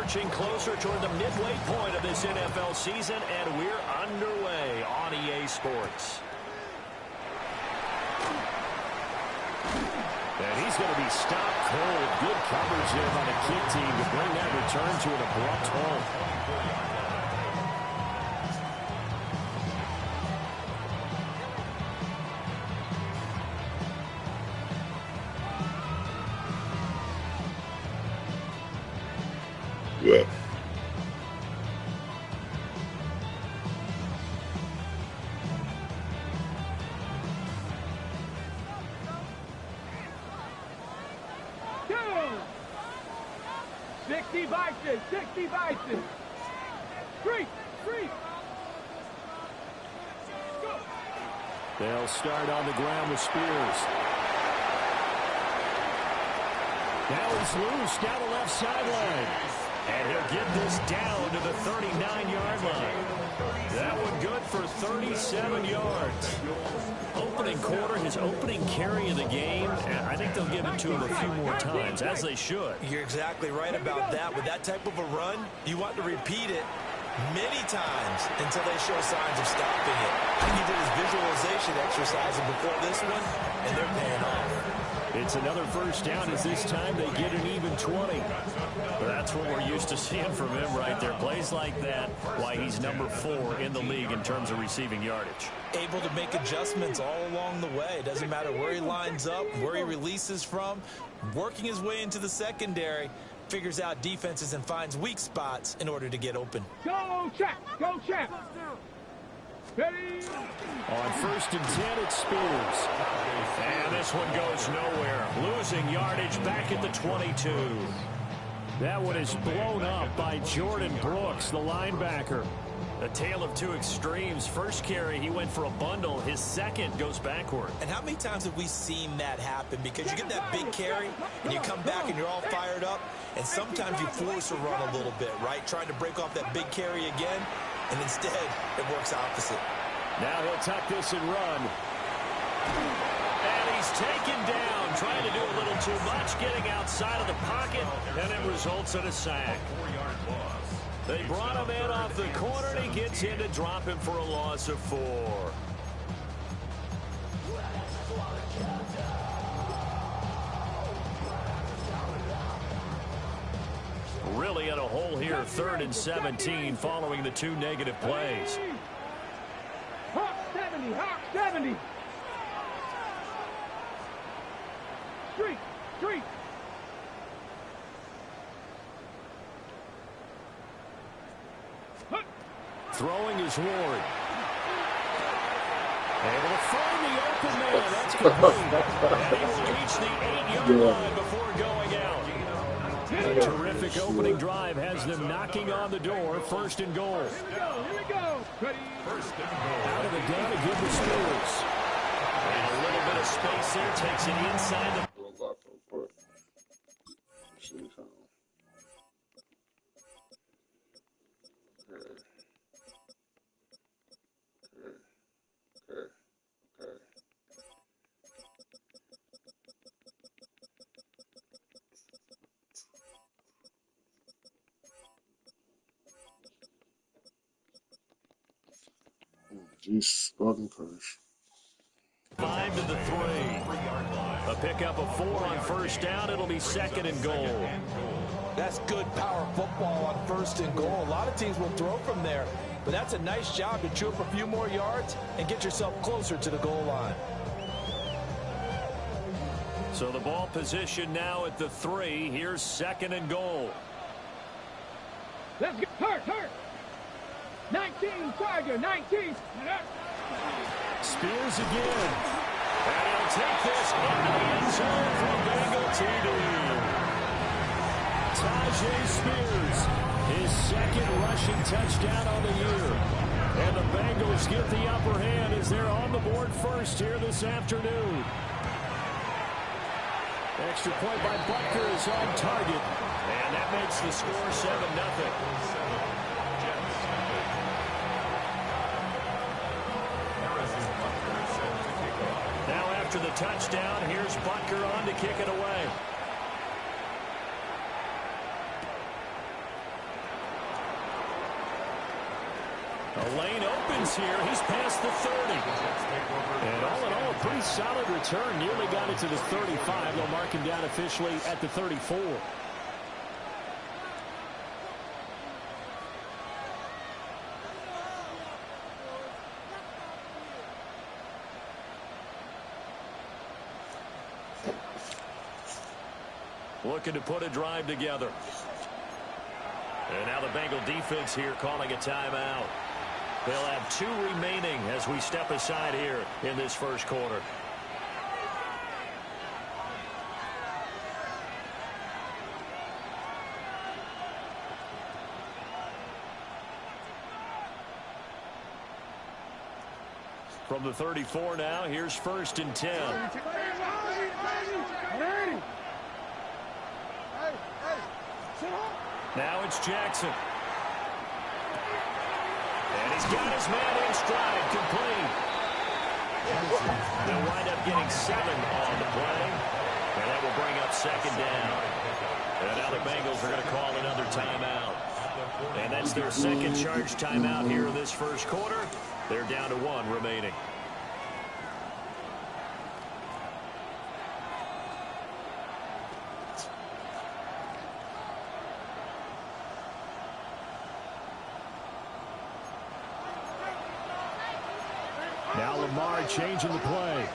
marching closer toward the midway point of this NFL season, and we're underway on EA Sports. And he's going to be stopped cold. Good coverage there by the kick team to bring that return to an abrupt halt. Yeah. Two. 60 vices, 60 vices. Three. Go. They'll start on the ground with Spears. Now he's loose down the left sideline. And he'll get this down to the 39-yard line. That one good for 37 yards. Opening quarter, his opening carry of the game, and I think they'll give it to him a few more times, as they should. You're exactly right about that. With that type of a run, you want to repeat it many times until they show signs of stopping it. I think he did his visualization exercise before this one, and they're paying off. It's another first down as this time they get an even 20. But that's what we're used to seeing from him right there. Plays like that, why he's number 4 in the league in terms of receiving yardage. Able to make adjustments all along the way. Doesn't matter where he lines up, where he releases from. Working his way into the secondary, figures out defenses and finds weak spots in order to get open. Go check, go check. Ready. On 1st and 10, it's Spears. And this one goes nowhere. Losing yardage back at the 22. That one is blown up by Jordan Brooks, the linebacker. A tale of two extremes. First carry, he went for a bundle. His second goes backward. And how many times have we seen that happen? Because you get that big carry, and you come back and you're all fired up, and sometimes you force a run a little bit, right? Trying to break off that big carry again, and instead it works opposite. Now he'll tuck this and run. And he's taken down, trying to do a little too much, getting outside of the pocket, and it results in a sack. They brought him in off the corner, and he gets in to drop him for a loss of 4. Really in a hole here, 3rd and 17, following the 2 negative plays. Hawk 70, Hawk 70. Street. Throwing is Ward. Able to find the open man. That's complete. And he will reach the 8-yard line before going out. A terrific opening drive has them knocking on the door. 1st and goal. Here we go. Ready. Out of the gun to give the Steelers. And a little bit of space there. Takes it inside the... Jeez, fucking Christ. 5 to the 3. A pickup of 4 on 1st down. It'll be 2nd and goal. That's good power football on 1st and goal. A lot of teams will throw from there, but that's a nice job to chew up a few more yards and get yourself closer to the goal line. So the ball position now at the 3. Here's 2nd and goal. Let's get hurt. 19, Tiger, 19. Spears again. And he'll take this into the end zone for a Bengal TD. Tajay Spears, his 2nd rushing touchdown on the year. And the Bengals get the upper hand as they're on the board first here this afternoon. Extra point by Butker is on target. And that makes the score 7-0. After the touchdown, here's Butker on to kick it away. A lane opens here. He's past the 30. And all in all, a pretty solid return. Nearly got it to the 35. They'll mark him down officially at the 34. Looking to put a drive together. And now the Bengal defense here calling a timeout. They'll have 2 remaining as we step aside here in this first quarter. From the 34 now, here's 1st and 10. Now it's Jackson. And he's got his man in stride, complete. They'll wind up getting 7 on the play. And that will bring up 2nd down. And now the Bengals are going to call another timeout. And that's their 2nd charge timeout here in this first quarter. They're down to 1 remaining. Now Lamar changing the play.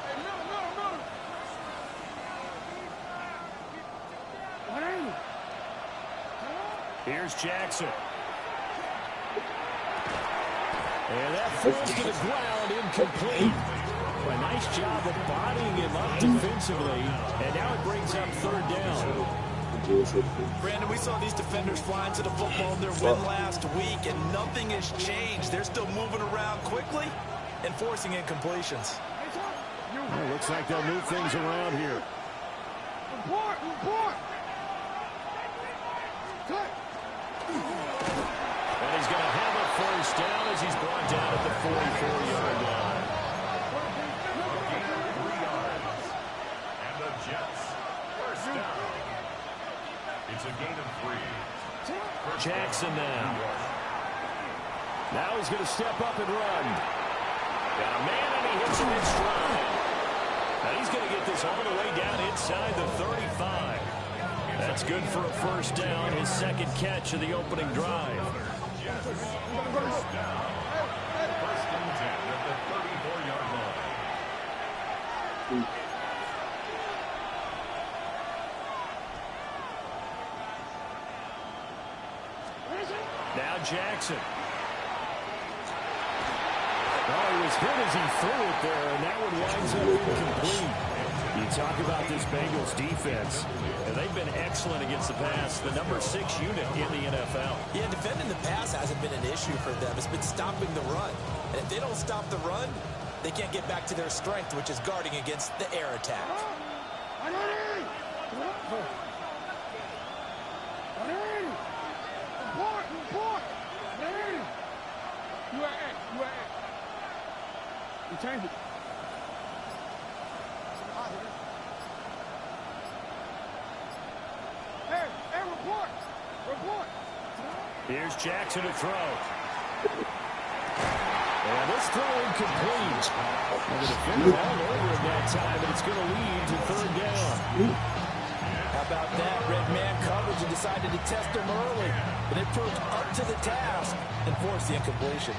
Here's Jackson. And that falls to the ground, incomplete. A nice job of bodying him up defensively. And now it brings up 3rd down. Brandon, we saw these defenders flying to the football in their win last week, and nothing has changed. They're still moving around quickly and forcing incompletions. Well, looks like they'll move things around here. And he's going to have a 1st down as he's brought down at the 44-yard line. And the Jets, 1st down. It's a gain of 3. Jackson now. Now he's going to step up and run. Got a man, and he hits him in stride. Now he's going to get this all the way down inside the 35. That's good for a 1st down, his 2nd catch of the opening drive. First down. 1st and 10 at the 34-yard line. Now Jackson. Oh, he was hit as he threw it there, and that one winds up incomplete. You talk about this Bengals defense, and they've been excellent against the pass, the number 6 unit in the NFL. Yeah, defending the pass hasn't been an issue for them. It's been stopping the run. And if they don't stop the run, they can't get back to their strength, which is guarding against the air attack. You change it. Hey, report. Here's Jackson to throw. And this throw incomplete. And the defender all over him that time, and it's going to lead to 3rd down. How about that? Red man coverage and decided to test him early. But it proved up to the task and forced the incompletion.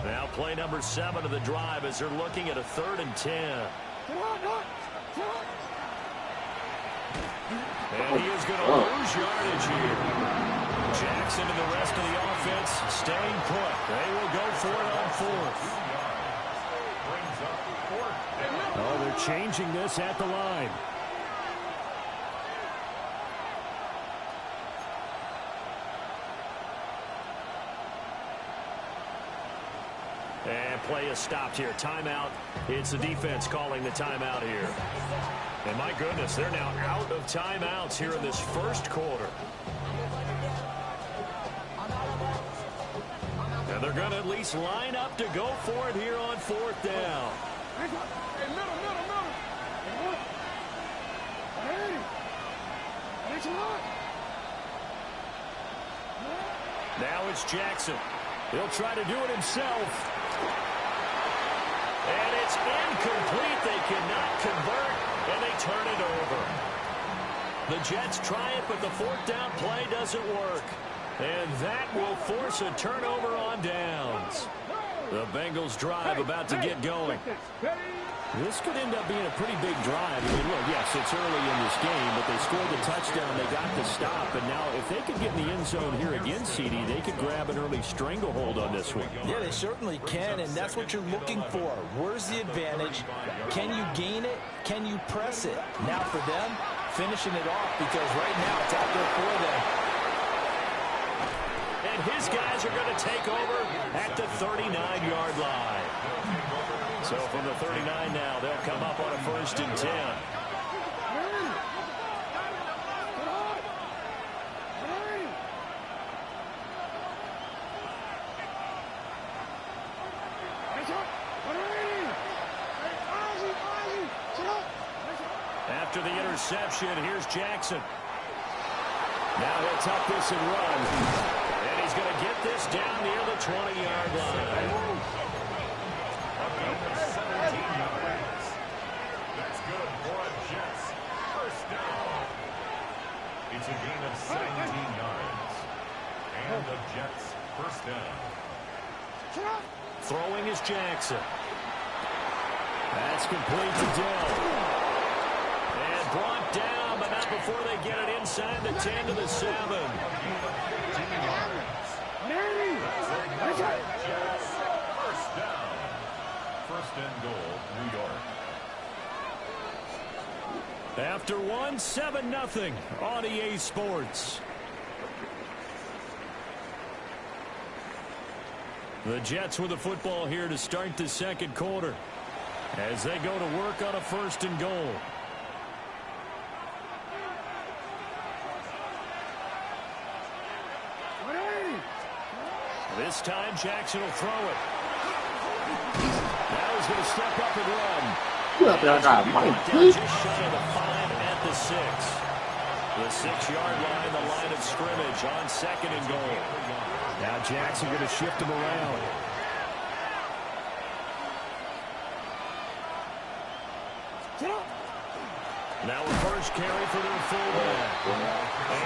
Now play number 7 of the drive as they're looking at a 3rd and 10. And he is going to lose yardage here. Jackson and the rest of the offense staying put. They will go for it on 4th. Oh, they're changing this at the line. And play is stopped here. Timeout. It's the defense calling the timeout here. And my goodness, they're now out of timeouts here in this first quarter. And they're going to at least line up to go for it here on 4th down. Now it's Jackson. He'll try to do it himself. And it's incomplete. They cannot convert, and they turn it over. The Jets try it, but the fourth down play doesn't work. And that will force a turnover on downs. The Bengals drive about to get going. This could end up being a pretty big drive. I mean, look, yes, it's early in this game, but they scored the touchdown. They got the stop. And now if they could get in the end zone here again, CD, they could grab an early stranglehold on this one. Yeah, they certainly can, and that's what you're looking for. Where's the advantage? Can you gain it? Can you press it? Now for them, finishing it off, because right now it's out there for them. And his guys are going to take over at the 39-yard line. So from the 39 now, they'll come up on a 1st and 10. After the interception, here's Jackson. Now he'll tuck this and run. And he's going to get this down near the 20-yard line. 17 yards. That's good for a Jets first down. It's a gain of 17 yards. And the Jets first down. Throwing is Jackson. That's complete to Dell. And brought down, but not before they get it inside the 10 to the 7. Jets first down. First and goal, New York. After one, 7-0 on EA Sports. The Jets with the football here to start the second quarter as they go to work on a 1st and goal. This time Jackson will throw it. Now he's going to step up and run. Just shy of the 5 at the 6. The 6-yard line, the line of scrimmage on 2nd and goal. Now Jackson going to shift him around. Now a first carry for their fullback.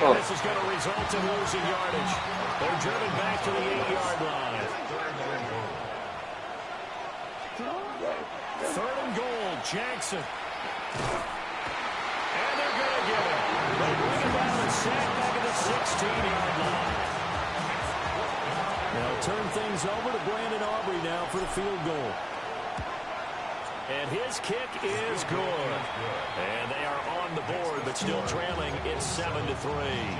And this is going to result in losing yardage. They're driven back to the 8-yard line. 3rd and goal, Jackson. And they're going to get it. They bring him down and sack back at the 16-yard line. They'll turn things over to Brandon Aubrey now for the field goal. And his kick is good. And they are on the board, but still trailing. It's 7-3.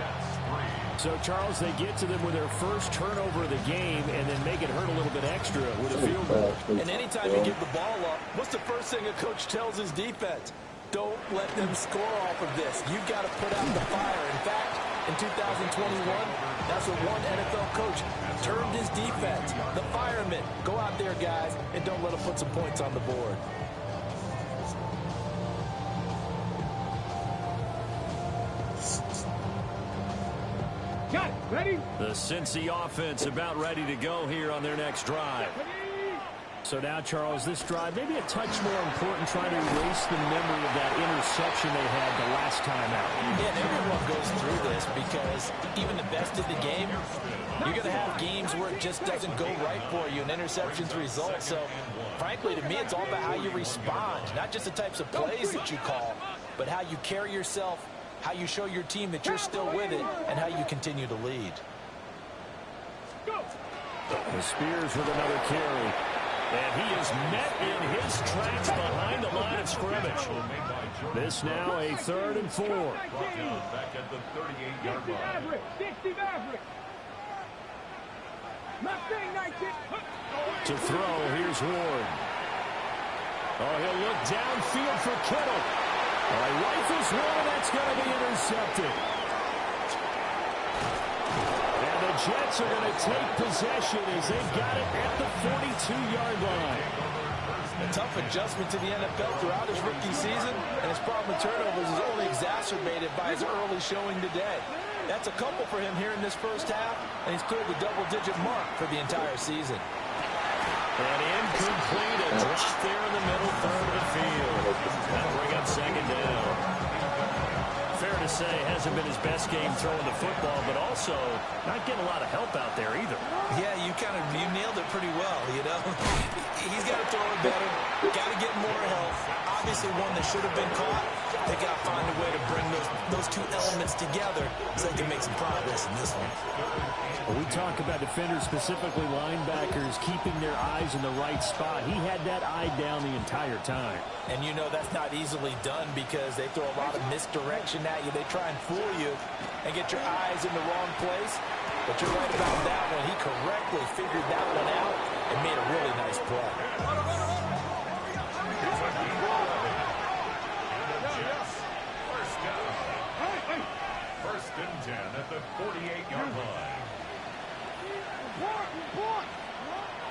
So, Charles, they get to them with their first turnover of the game and then make it hurt a little bit extra with a field goal. And anytime you give the ball up, what's the first thing a coach tells his defense? Don't let them score off of this. You've got to put out the fire. In fact, in 2021, that's what one NFL coach termed his defense. The firemen. Go out there, guys, and don't let them put some points on the board. Got it. Ready? The Cincy offense about ready to go here on their next drive. So now, Charles, this drive maybe a touch more important, trying to erase the memory of that interception they had the last time out. Yeah, and everyone goes through this because even the best of the game, you're going to have games where it just doesn't go right for you, and interceptions result. So, frankly, to me, it's all about how you respond, not just the types of plays that you call, but how you carry yourself, how you show your team that you're still with it, and how you continue to lead. The Spears with another carry. And he is met in his tracks behind the line of scrimmage. This now a 3rd and 4. Back at the 38-yard line. 60 Maverick. To throw, here's Ward. Oh, he'll look downfield for Kittle. Rifles one, that's going to be intercepted. And the Jets are going to take possession as they've got it at the 42-yard line. A tough adjustment to the NFL throughout his rookie season, and his problem with turnovers is only exacerbated by his early showing today. That's a couple for him here in this first half, and he's cleared the double-digit mark for the entire season. And incomplete, a drop there in the middle third of the field. That'll bring up second down. Fair to say, hasn't been his best game throwing the football, but also not getting a lot of help out there either. Yeah, you nailed it pretty well, you know. He's got to throw it better, got to get more help. Obviously one that should have been caught. They got to find a way to bring those two elements together so they can make some progress in this one. When we talk about defenders, specifically linebackers, keeping their eyes in the right spot, he had that eye down the entire time. And you know that's not easily done because they throw a lot of misdirection at you. They try and fool you and get your eyes in the wrong place. But you're right about that one. He correctly figured that one out and made a really nice play. First and 10 at the 48-yard line.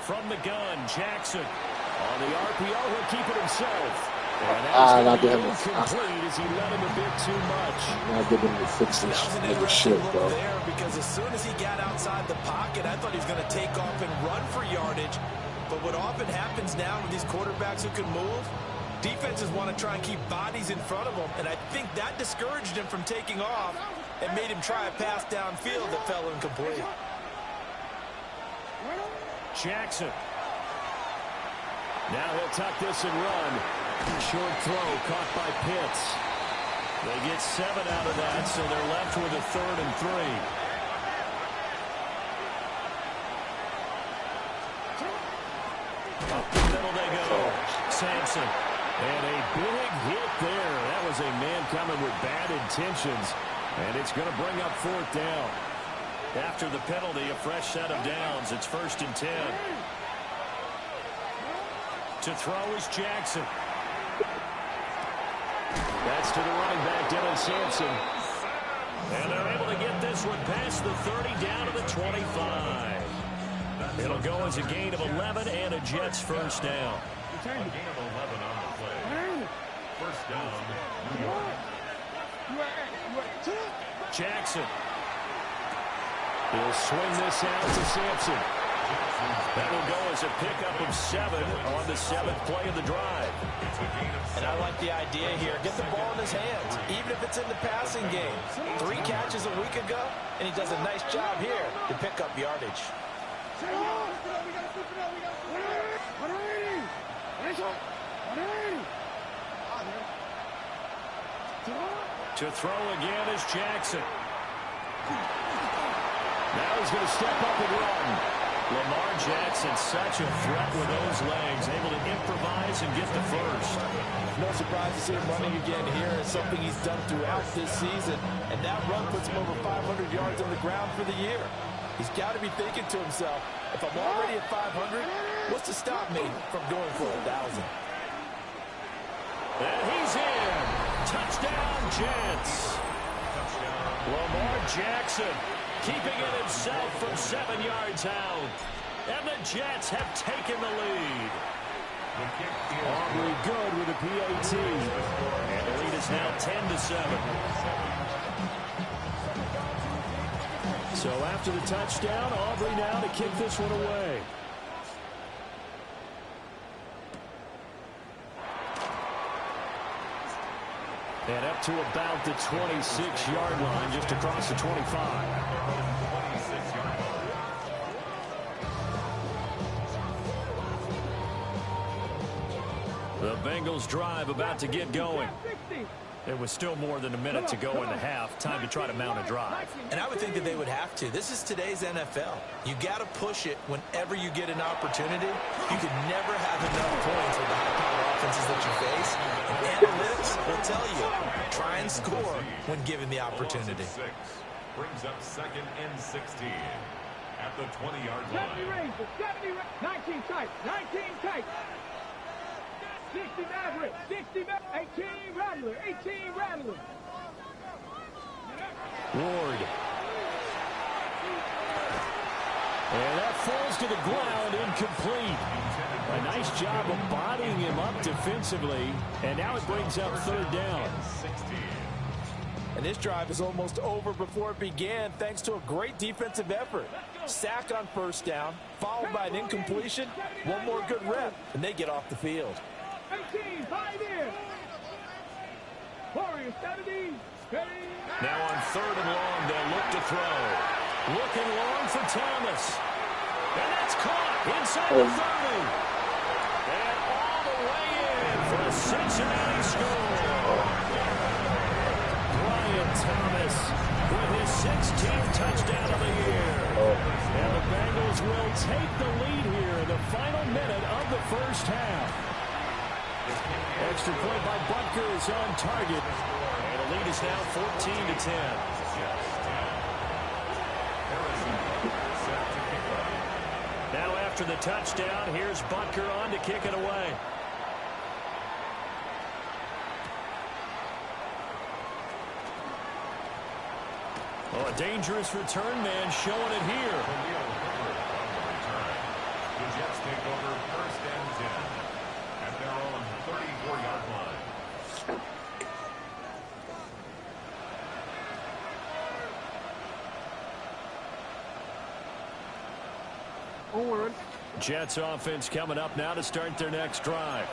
From the gun, Jackson. On the RPO, he'll keep it himself. And not that's him. incomplete as he let him a bit too much. Not giving him the fix That was an this interesting shit, look bro. there because as soon as he got outside the pocket, I thought he was going to take off and run for yardage. But what often happens now with these quarterbacks who can move, defenses want to try and keep bodies in front of them, and I think that discouraged him from taking off and made him try a pass downfield that fell incomplete. Jackson. Now he'll tuck this and run. Short throw caught by Pitts. They get 7 out of that, so they're left with a 3rd and 3. Up the middle they go. Sampson. And a big hit there. That was a man coming with bad intentions. And it's going to bring up 4th down. After the penalty, a fresh set of downs. It's 1st and 10. To throw is Jackson. That's to the running back, Dylan Sampson. And they're able to get this one past the 30 down to the 25. It'll go as a gain of 11 and a Jets first down. A gain of 11 on the play. First down, New York. Jackson. He'll swing this out to Sampson. That will go as a pickup of 7 on the 7th play of the drive. And I like the idea here. Get the ball in his hands, even if it's in the passing game. 3 catches a week ago, and he does a nice job here to pick up yardage. To throw again is Jackson. Now he's going to step up and run. Lamar Jackson, such a threat with those legs, able to improvise and get the first. No surprise to see him running again here. It's something he's done throughout this season, and that run puts him over 500 yards on the ground for the year. He's got to be thinking to himself, if I'm already at 500, what's to stop me from going for 1,000? And he's in. Touchdown, Jets. Lamar Jackson keeping it himself from 7 yards out. And the Jets have taken the lead. Aubrey good with a PAT. And the lead is now 10-7. So after the touchdown, Aubrey now to kick this one away. And up to about the 26-yard line, just across the 25. The Bengals drive about to get going. There was still more than a minute to go in the half. Time to try to mount a drive. And I would think that they would have to. This is today's NFL. You got to push it whenever you get an opportunity. You can never have enough points with the high-powered offenses that you face. And analytics will tell you, try and score when given the opportunity. Brings up 2nd and 16 at the 20-yard line. 19 tight, 19 tight. 60 Maverick, 60 Maverick, 18 Rattler, 18 Rattler. Ward. And that falls to the ground, incomplete. A nice job of bodying him up defensively. And now it brings up 3rd down. And this drive is almost over before it began thanks to a great defensive effort. Sack on first down, followed by an incompletion, one more good rep, and they get off the field. 18, Pioneer. Warriors, 70. Now on 3rd and long, they'll look to throw. Looking long for Thomas. And that's caught inside the 30. And all the way in for a Cincinnati score. Brian Thomas with his 16th touchdown of the year. And the Bengals will take the lead here in the final minute of the first half. Extra point by Butker is on target. And the lead is now 14-10. Now after the touchdown, here's Butker on to kick it away. Oh, a dangerous return man showing it here. The Jets take over 1st and 10 at their own 34-yard line. Jets offense coming up now to start their next drive.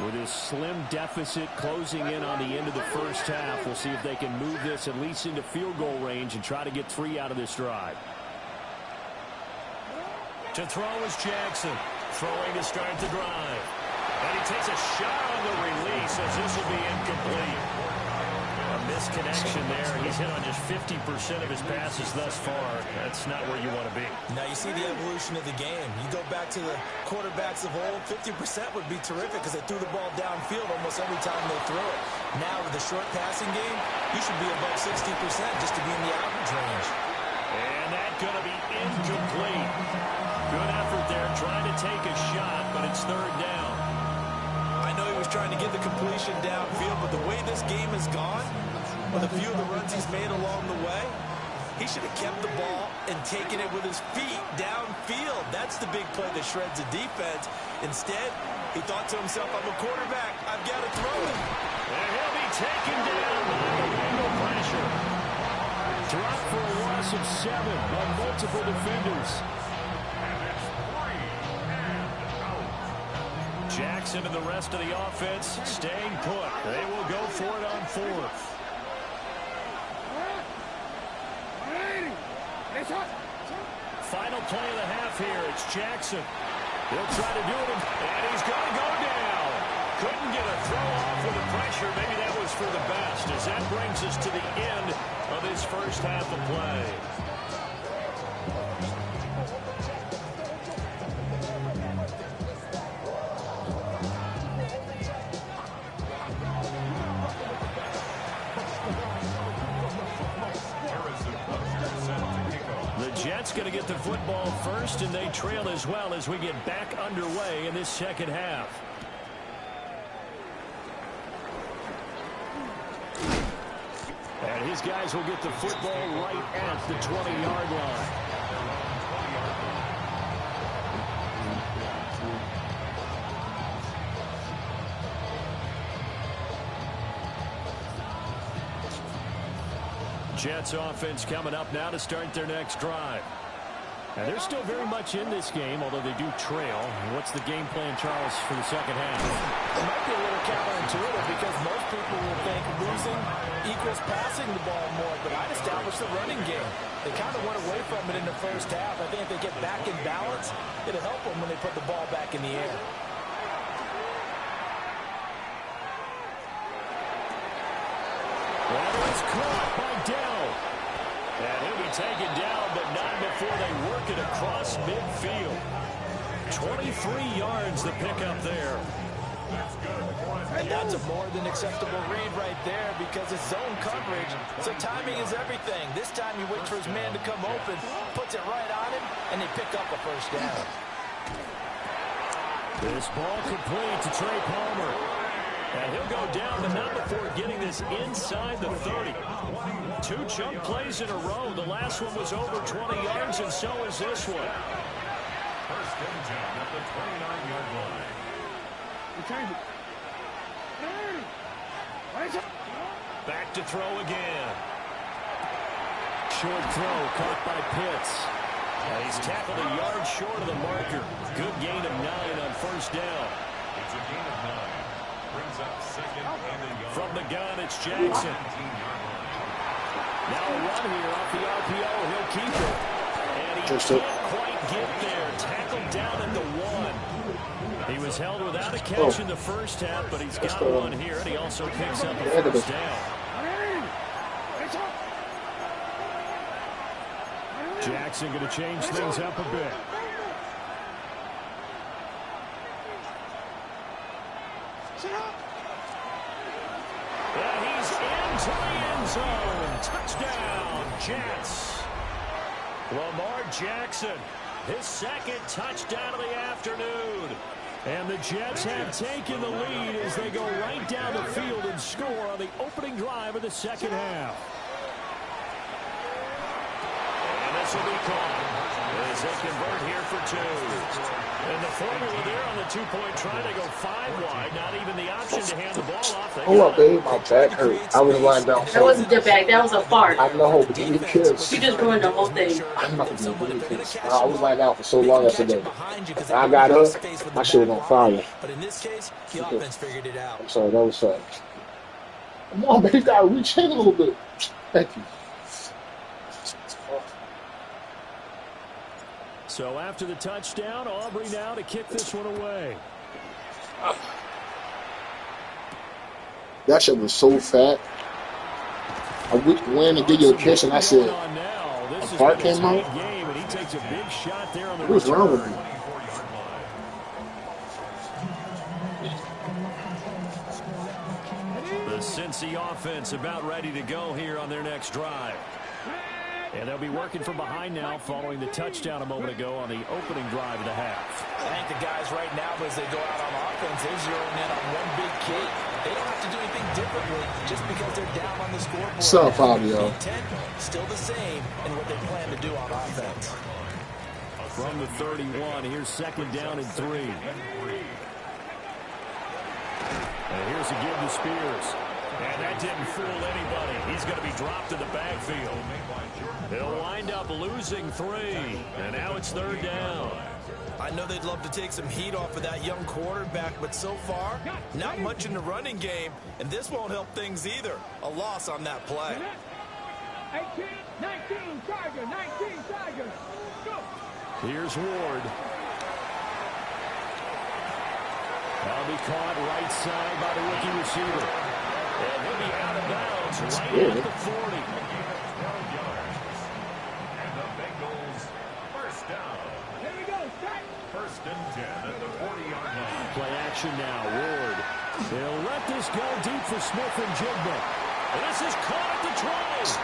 With his slim deficit closing in on the end of the first half, we'll see if they can move this at least into field goal range and try to get 3 out of this drive. To throw is Jackson. Throwing to start the drive. And he takes a shot on the release as this will be incomplete. A misconnection there. He's hit on just 50% of his passes thus far. That's not where you want to be. Now you see the evolution of the game. You go back to the quarterbacks of old, 50% would be terrific because they threw the ball downfield almost every time they threw it. Now with the short passing game, you should be above 60% just to be in the average range. And that's going to be incomplete. Good effort there trying to take a shot, but it's 3rd down. I know he was trying to get the completion downfield, but the way this game has gone, with a few of the runs he's made along the way, he should have kept the ball and taken it with his feet downfield. That's the big play that shreds the defense. Instead, he thought to himself, I'm a quarterback. I've got to throw it. And he'll be taken down by the Bengal pressure. Drop for a loss of 7 on multiple defenders. Jackson and the rest of the offense staying put. They will go for it on 4th. Final play of the half here. It's Jackson. He'll try to do it, and he's going to go down. Couldn't get a throw off with the pressure. Maybe that was for the best, as that brings us to the end of this first half of play. Jets going to get the football first, and they trail as well as we get back underway in this second half. And his guys will get the football right at the 20-yard line. Jets offense coming up now to start their next drive. And they're still very much in this game, although they do trail. What's the game plan, Charles, for the second half? It might be a little counterintuitive because most people will think losing equals passing the ball more, but I'd establish the running game. They kind of went away from it in the first half. I think if they get back in balance, it'll help them when they put the ball back in the air. Well, it's caught by Dell. And he'll be taken down, but not before they work it across midfield. 23 yards the pickup there. And that's a more than acceptable read right there because it's zone coverage, so timing is everything. This time he waits for his man to come open, puts it right on him, and they pick up a first down. This ball complete to Trey Palmer. And he'll go down, but not before getting this inside the 30. 2 chunk plays in a row. The last one was over 20 yards, and so is this one. First and 10 at the 29-yard line. Back to throw again. Short throw caught by Pitts. And he's tackled a yard short of the marker. Good gain of 9 on first down. It's a gain of 9. Brings up second and a yard. From the gun, it's Jackson. Now a run here off the RPO. He'll keep it. And he can't quite get there. Tackled down at the 1. He was held without a catch in the first half, but he's got one here, and he also picks up a first down. Jackson going to change things up a bit. And he's into the end zone. Touchdown, Jets. Lamar Jackson, his second touchdown of the afternoon. And the Jets have taken the lead as they go right down the field and score on the opening drive of the second half. And this will be caught as they convert here for 2. And the formula there on the 2-point try to go 5 wide. Not even the option to hand the ball off. Hold up, babe. My back hurt. I was lying down. That wasn't the back. That was a fart. I know, but you kids. You just ruined the whole thing. I'm not going to do this. I was lying down for so long yesterday. I got up. My shit was on fire. But in this case, the offense figured it out. I'm sorry. That was sad. Come on, baby. You got to reach in a little bit. Thank you. So after the touchdown, Aubrey now to kick this one away. That shit was so fat. I went and did your kiss, and I said, a part came out. What was wrong with me? The Cincy offense about ready to go here on their next drive. And they'll be working from behind now following the touchdown a moment ago on the opening drive of the half. I think the guys right now, as they go out on offense, they're zeroing in on one big key. They don't have to do anything differently just because they're down on the scoreboard. What's up, Fabio? Intent still the same in what they plan to do on offense. From the 31, here's second down and 3. And here's a give to Spears. And that didn't fool anybody. He's going to be dropped in the backfield. He'll wind up losing 3. And now it's third down. I know they'd love to take some heat off of that young quarterback, but so far, not much in the running game. And this won't help things either. A loss on that play. 18, 19, Tiger, 19, Tiger. Go. Here's Ward. That'll be caught right side by the rookie receiver. And he'll be out of bounds right at the 40. And the Bengals first down. Here we go, set. First and 10 at the 40-yard line. Play action now, Ward. They'll let this go deep for Smith and Jigba. And this is caught at the 20.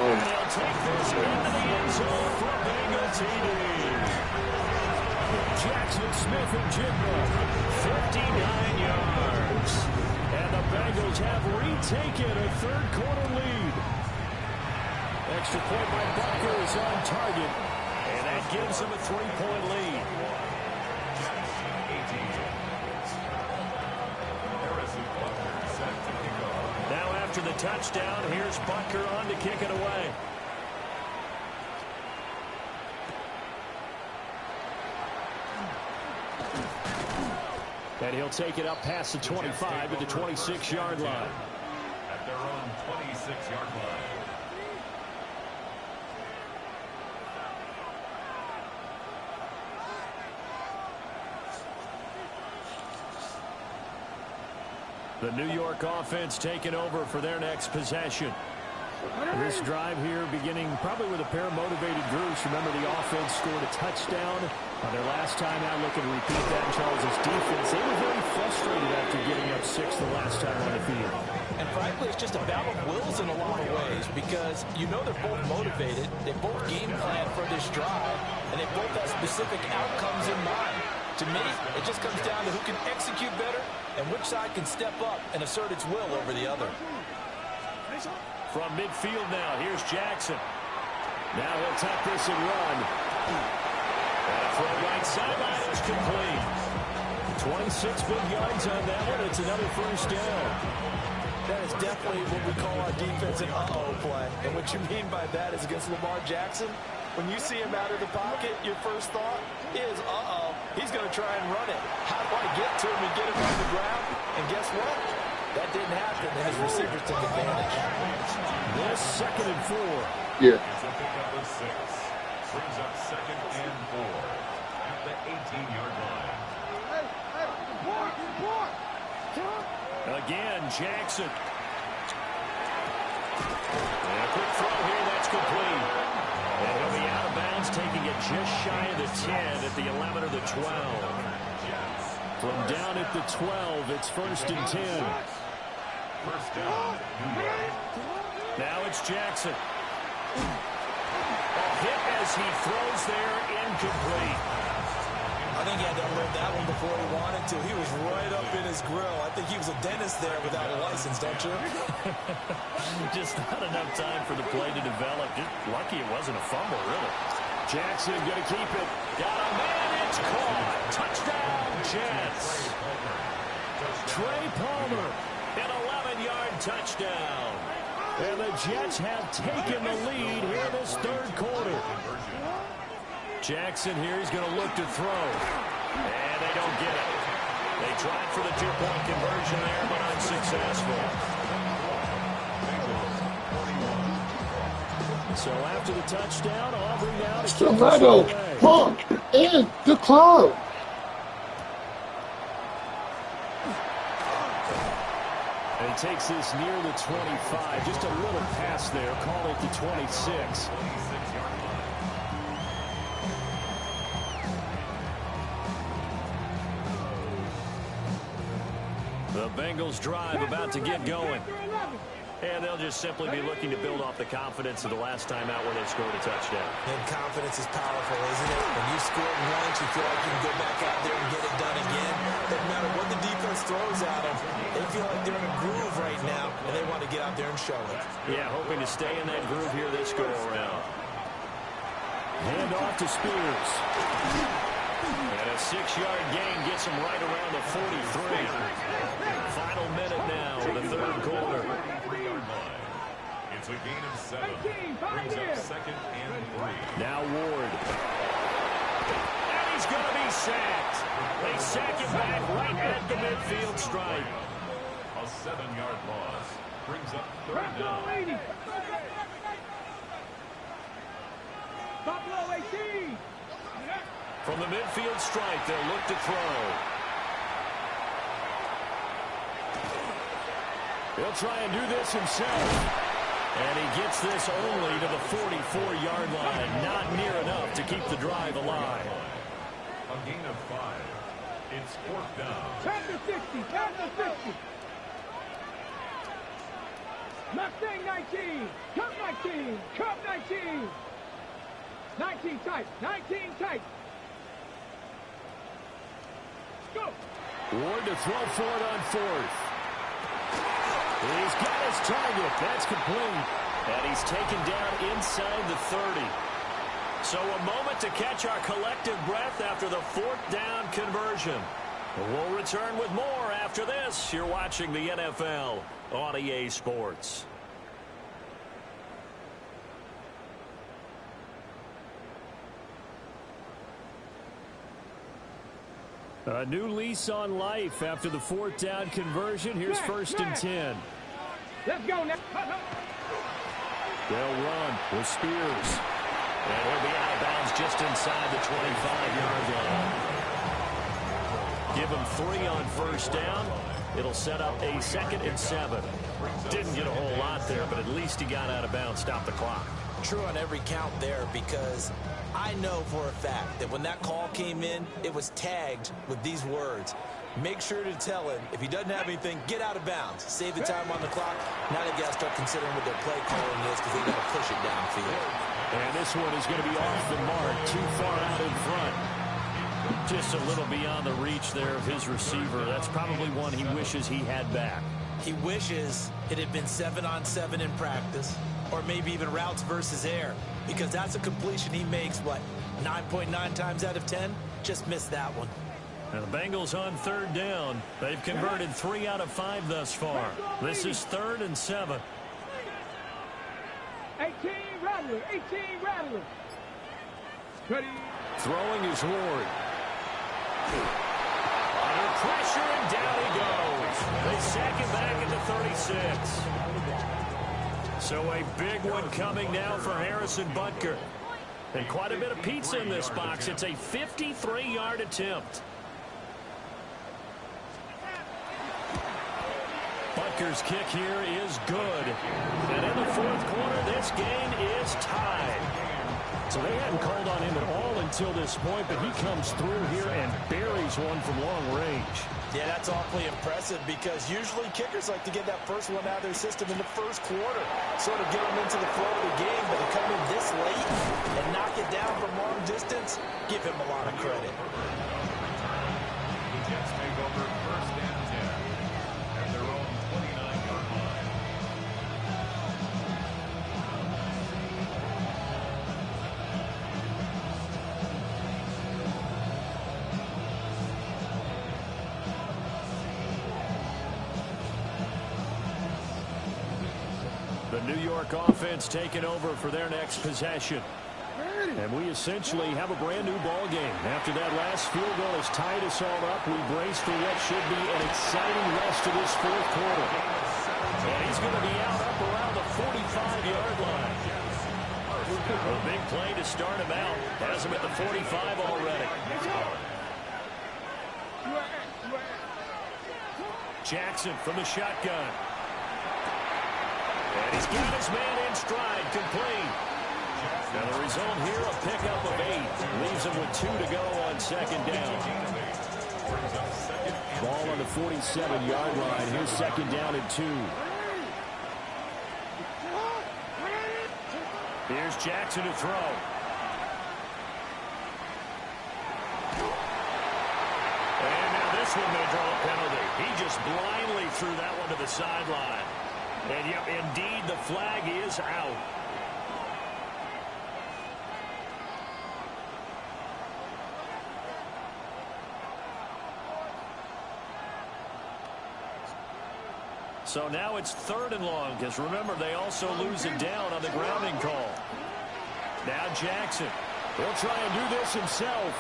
And they'll take this into the end zone for a Bengal TD. Jackson, Smith, and Jigba, 59 yards. And the Bengals have retaken a third-quarter lead. Extra point by Bucker is on target, and that gives them a 3-point lead. Now after the touchdown, here's Bucker on to kick it away. And he'll take it up past the 25 to the 26-yard line. At their own 26-yard line. The New York offense taking over for their next possession. This drive here beginning probably with a pair of motivated groups. Remember, the offense scored a touchdown on their last time out. Looking to repeat that in Charles' defense. They were very frustrated after getting up 6 the last time on the field. And frankly, it's just a battle of wills in a lot of ways because you know they're both motivated. They both game plan for this drive, and they both have specific outcomes in mind. To me, it just comes down to who can execute better and which side can step up and assert its will over the other. From midfield now, here's Jackson. Now he'll take this and run. And a throw right sideline is complete. 26 big yards on that one. It's another first down. That is definitely what we call our defense an uh-oh play. And what you mean by that is against Lamar Jackson, when you see him out of the pocket, your first thought is, uh-oh, he's going to try and run it. How do I get to him and get him on the ground? And guess what? That didn't happen, and his receivers took advantage. This 2nd and 4. Yeah. It's a pickup of 6. Brings up 2nd and 4 at the 18-yard line. Again, Jackson. And a quick throw here, that's complete. And he'll be out of bounds, taking it just shy of the 10 at the 11 or the 12. From down at the 12, it's 1st and 10. First down, New York. Now it's Jackson. A hit as he throws there, incomplete. I think he had to unload that one before he wanted to. He was right up in his grill. I think he was a dentist there without a license, don't you? Just not enough time for the play to develop. Just lucky it wasn't a fumble, really. Jackson going to keep it. Got a man. It's caught. Touchdown, Jets. Trey Palmer, an 11-yard touchdown. And the Jets have taken the lead here in this 3rd quarter. Jackson here, he's going to look to throw. And they don't get it. They tried for the 2-point conversion there, but unsuccessful. So after the touchdown, Aubrey now to Stiletto, Punk, and the cloud. And he takes this near the 25. Just a little pass there. Call it the 26. The Bengals drive about to get going. And they'll just simply be looking to build off the confidence of the last time out where they scored a touchdown. And confidence is powerful, isn't it? When you score once, you feel like you can go back out there and get it done again. Doesn't matter what the defense throws at them. They feel like they're in a groove right now, and they want to get out there and show it. Yeah, hoping to stay in that groove here this go-around. Hand off to Spears. And a 6-yard gain gets him right around the 43. Final minute now in the 3rd quarter. It's a gain of 7. Brings up 2nd and 3. Now Ward. And he's going to be sacked. They sack him back right at the midfield stripe. A 7-yard loss. Brings up 3rd down. Buffalo 18. From the midfield stripe, they'll look to throw. He'll try and do this himself. And he gets this only to the 44-yard line. Not near enough to keep the drive alive. A gain of 5. It's 4th down. Back to 60. Back to 60. Mustang 19. Cup 19. Cup 19. 19 tight. 19 tight. Go. Ward to throw for it on 4th. He's got his target. That's complete. And he's taken down inside the 30. So a moment to catch our collective breath after the 4th down conversion. We'll return with more after this. You're watching the NFL on EA Sports. A new lease on life after the 4th down conversion. Here's 1st and 10. Let's go now. They'll run with Spears. And he'll be out of bounds just inside the 25-yard line. Give him 3 on 1st down. It'll set up a 2nd and 7. Didn't get a whole lot there, but at least he got out of bounds, stopped the clock. True on every count there, because I know for a fact that when that call came in, it was tagged with these words. Make sure to tell him, if he doesn't have anything, get out of bounds. Save the time on the clock. Now they got to start considering what their play calling is, because they got to push it downfield. And this one is going to be off the mark, too far out in front. Just a little beyond the reach there of his receiver. That's probably one he wishes he had back. He wishes it had been 7-on-7 in practice, or maybe even routes versus air, because that's a completion he makes, what, 9.9 times out of 10? Just missed that one. And the Bengals on third down. They've converted 3 out of 5 thus far. This is 3rd and 7. 18 Rattler. 18 Rattler. Ready. Throwing is Ward. Under pressure, and down he goes. They sack him back at the 36. So a big one coming now for Harrison Butker. And quite a bit of pizza in this box. It's a 53-yard attempt. Butker's kick here is good. And in the 4th quarter, this game is tied. So they hadn't called on him at all until this point, but he comes through here and buries one from long range. Yeah, that's awfully impressive because usually kickers like to get that first one out of their system in the 1st quarter, sort of get them into the flow of the game, but to come in this late and knock it down from long distance, give him a lot of credit. The Jets take over 1st and 10 at their own 29-yard line. The New York offense taking over for their next possession. And we essentially have a brand new ball game. After that last field goal has tied us all up, we brace for what should be an exciting rest of this 4th quarter. And he's going to be out up around the 45-yard line. A big play to start him out. Has him at the 45 already. Jackson from the shotgun. And he's got his man in stride, complete. Now the result here, a pickup of 8. Leaves him with 2 to go on 2nd down. Ball on the 47-yard line. Here's 2nd down and 2. Here's Jackson to throw. And now this one may draw a penalty. He just blindly threw that one to the sideline. And yep, indeed, the flag is out. So now it's 3rd and long, because remember, they also lose it down on the grounding call. Now Jackson. He'll try and do this himself.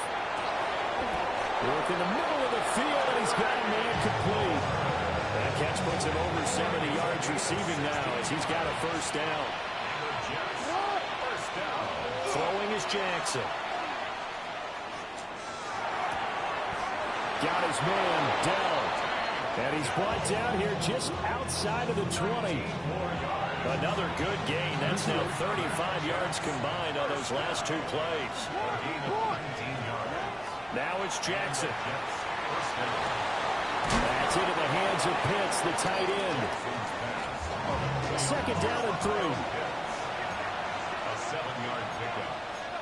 Work in the middle of the field, and he's got a man complete. That catch puts him over 70 yards receiving now as he's got a 1st down. Throwing is Jackson. Got his man down. And he's brought down here just outside of the 20. Another good gain. That's now 35 yards combined on those last 2 plays. Now it's Jackson. That's into the hands of Pitts, the tight end. 2nd down and 3. A 7-yard pickup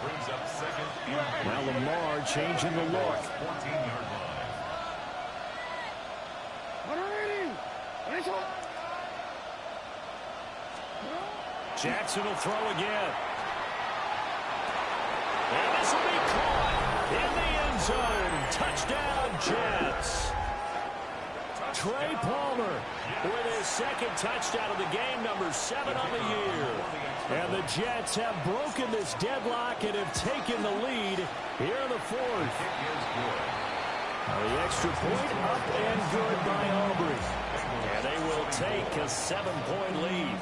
brings up 2nd. Now Lamar changing the look. 14-yard line. Jackson will throw again. And this will be caught in the end zone. Touchdown, Jets. Trey Palmer with his 2nd touchdown of the game, number 7 on the year. And the Jets have broken this deadlock and have taken the lead here in the 4th. The extra point up and good by Aubrey. And they will take a 7-point lead.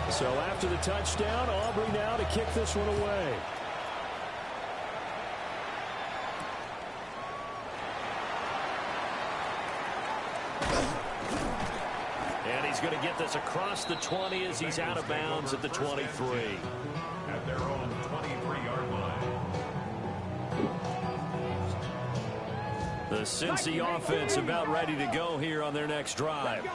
So after the touchdown, Aubrey now to kick this one away. And he's going to get this across the 20 as he's out of bounds at the 23. At their own 23-yard line. The Cincy offense about ready to go here on their next drive.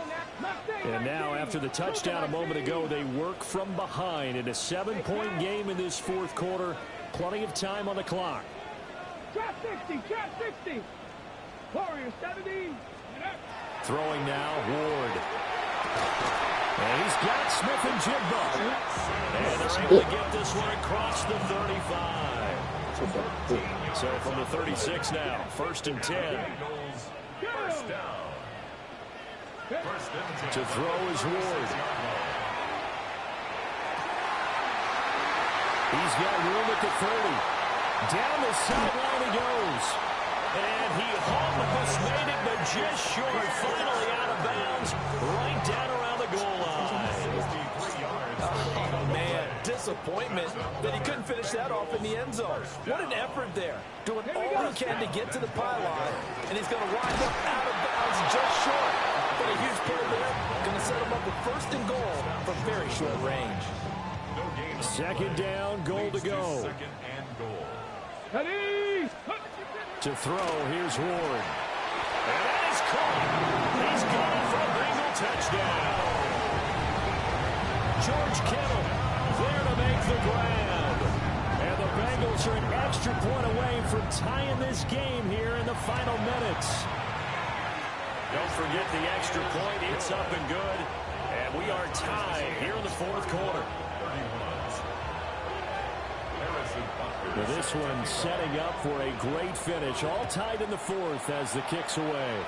And now after the touchdown a moment ago, they work from behind in a 7-point game in this 4th quarter. Plenty of time on the clock. Trap 60, trap 60. Warriors 70. Throwing now, Ward. And he's got Smith and Jigba. And they're able to get this one across the 35. So from the 36 now, 1st and 10. First down. To throw is Ward. He's got room at the 30. Down the sideline he goes. And he almost made it, but just short. Finally out of bounds, right down around the goal line. Oh, man, disappointment that he couldn't finish that off in the end zone. What an effort there. Doing all he can to get to the pylon, and he's going to wind up out of bounds just short. But a huge play there. Going to set him up with 1st and goal from very short range. 2nd down, goal to go. Second and goal. Ready? To throw, here's Ward. And that is caught. He's got it for a Bengal touchdown. George Kittle there to make the grab. And the Bengals are an extra point away from tying this game here in the final minutes. Don't forget the extra point. It's up and good. And we are tied here in the 4th quarter. Well, this one setting up for a great finish. All tied in the 4th as the kick's away.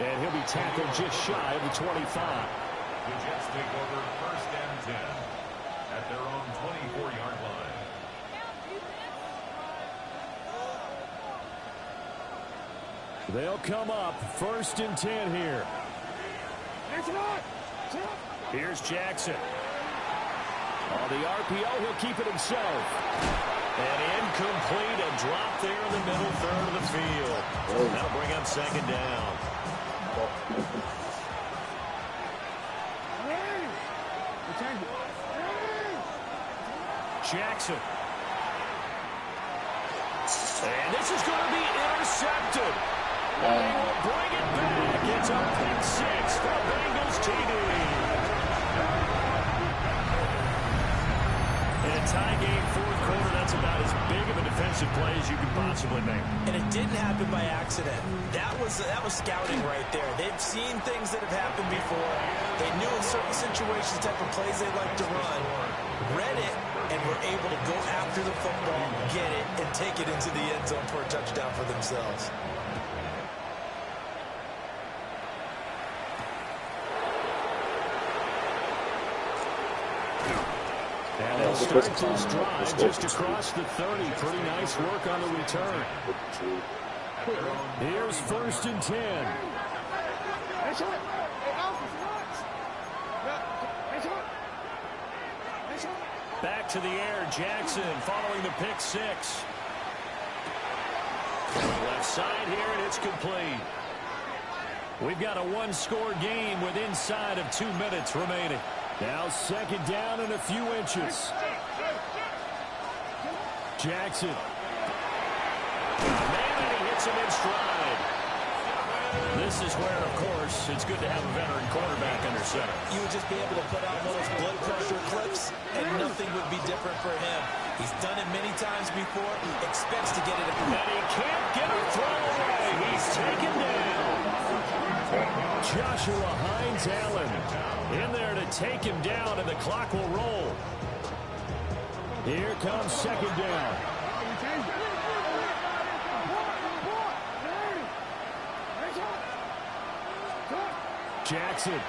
And he'll be tackled just shy of the 25. The Jets take over 1st and 10 at their own 24-yard line. They'll come up 1st and 10 here. Here's Jackson. On the RPO, he'll keep it himself. And incomplete, a drop there in the middle 3rd of the field. That'll bring up 2nd down. Jackson. And this is going to be intercepted. They will bring it back. It's a pick 6 for Bengals TD. In a tie game, 4th quarter, that's about as big of a defensive play as you could possibly make. And it didn't happen by accident. That was scouting right there. They've seen things that have happened before. They knew in certain situations the type of plays they like to run, read it, and were able to go after the football, get it, and take it into the end zone for a touchdown for themselves. And they'll start this drive just across the 30. Pretty nice work on the return. Here's 1st and 10. Back to the air, Jackson following the pick 6. Left side here, and it's complete. We've got a one-score game with inside of 2 minutes remaining. Now 2nd down and a few inches. Jackson. Man, and he hits him in stride. This is where, of course, it's good to have a veteran quarterback under center. You would just be able to put out one of those blood pressure clips, and nothing would be different for him. He's done it many times before, expects to get it. And he can't get a throw away. He's taken down. Joshua Hines-Allen in there to take him down, and the clock will roll. Here comes 2nd down. Jackson.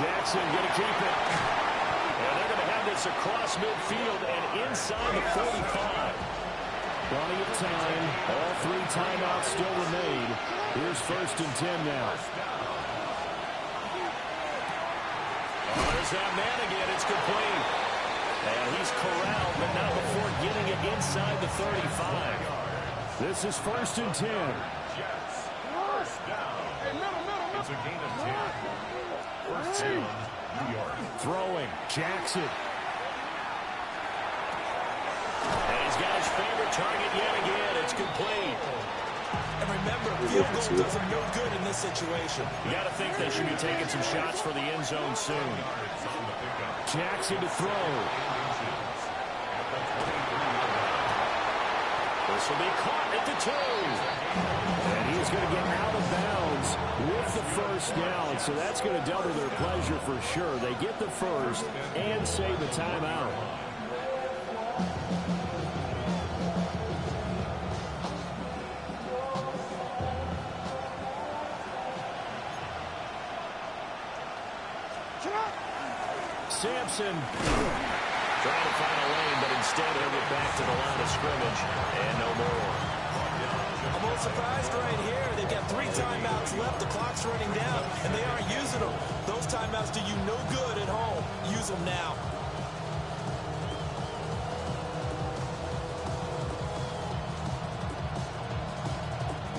Jackson going to keep it. And they're going to have this across midfield and inside the 45. Plenty of time. All 3 timeouts still remain. Here's 1st and 10 now. There's that man again. It's complete. And he's corralled, but not before getting it inside the 35. This is 1st and 10. Jets, 1st down. It's a gain of 10. 1st down, New York. Throwing, Jackson. And he's got his favorite target yet again. It's complete. And remember, field goal does him no good in this situation. You got to think they should be taking some shots for the end zone soon. Jackson to throw. This will be caught at the 2. And he's going to get out of bounds with the first down. So that's going to double their pleasure for sure. They get the first and save a timeout. Sampson trying to find a lane, but instead he'll get back to the line of scrimmage and no more. I'm a little surprised right here. They've got 3 timeouts left. The clock's running down, and they aren't using them. Those timeouts do you no good at home. Use them now.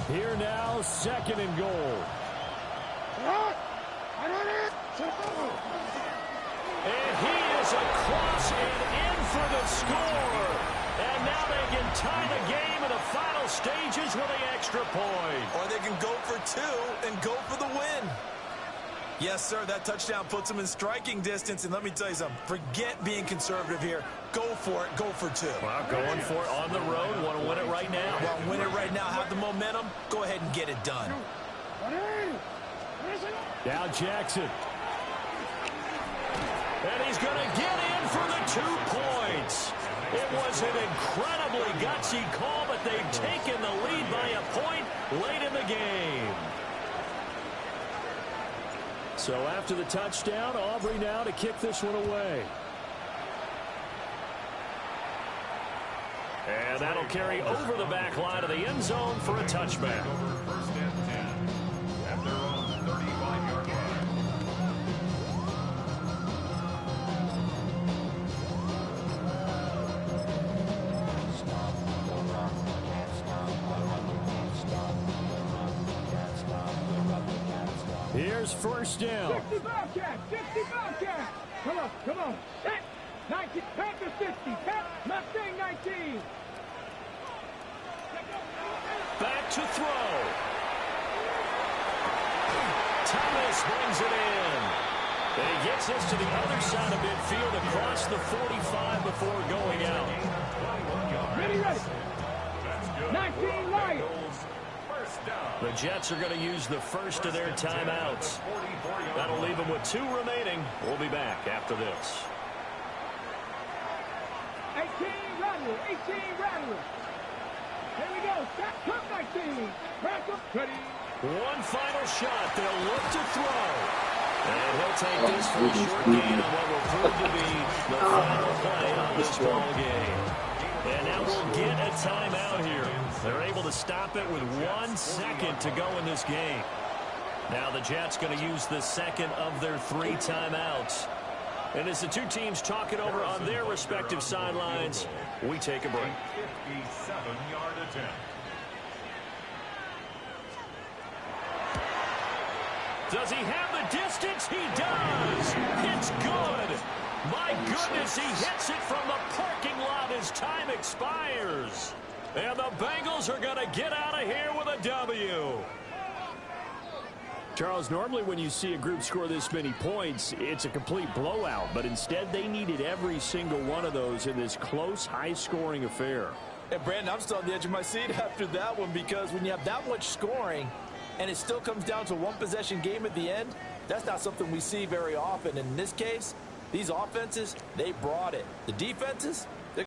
Here now, 2nd and goal. And he is across and in for the score. And now they can tie the game in the final stages with the extra point. Or they can go for 2 and go for the win. Yes, sir, that touchdown puts them in striking distance. And let me tell you something, forget being conservative here. Go for it, go for 2. Well, going for it on the road. Want to win it right now. Well, win it right now, have the momentum. Go ahead and get it done. Now Jackson. And he's going to get in for the 2 points. It was an incredibly gutsy call, but they've taken the lead by a point late in the game. So after the touchdown, Aubrey now to kick this one away. And that'll carry over the back line of the end zone for a touchback. First and 10 at their own 35-yard line. Here's first down. 60 Bobcats, 60 Bobcats. Come on. Set. 19, Panthers 60, Mustang 19. Back to throw. Thomas brings it in. And he gets this to the other side of midfield across the 45 before going out. Ready. 19 Lions. The Jets are going to use the first of their timeouts. That'll leave them with 2 remaining. We'll be back after this. 18 Rattler. Here we go. Top 19. Back up. Ready. One final shot. They'll look to throw. And he'll take this for a short gain on what will prove to be the final play of this ball game. And now we'll get a timeout here. They're able to stop it with 1 second to go in this game. Now the Jets going to use the second of their 3 timeouts. And as the 2 teams talk it over on their respective sidelines, we take a break. 57-yard attempt. Does he have the distance? He does. It's good. My goodness, he hits it from the parking lot as time expires. And the Bengals are going to get out of here with a W. Charles, normally when you see a group score this many points, it's a complete blowout. But instead, they needed every single one of those in this close, high-scoring affair. And, Brandon, I'm still on the edge of my seat after that one because when you have that much scoring and it still comes down to a 1-possession game at the end, that's not something we see very often. And in this case, these offenses, they brought it. The defenses,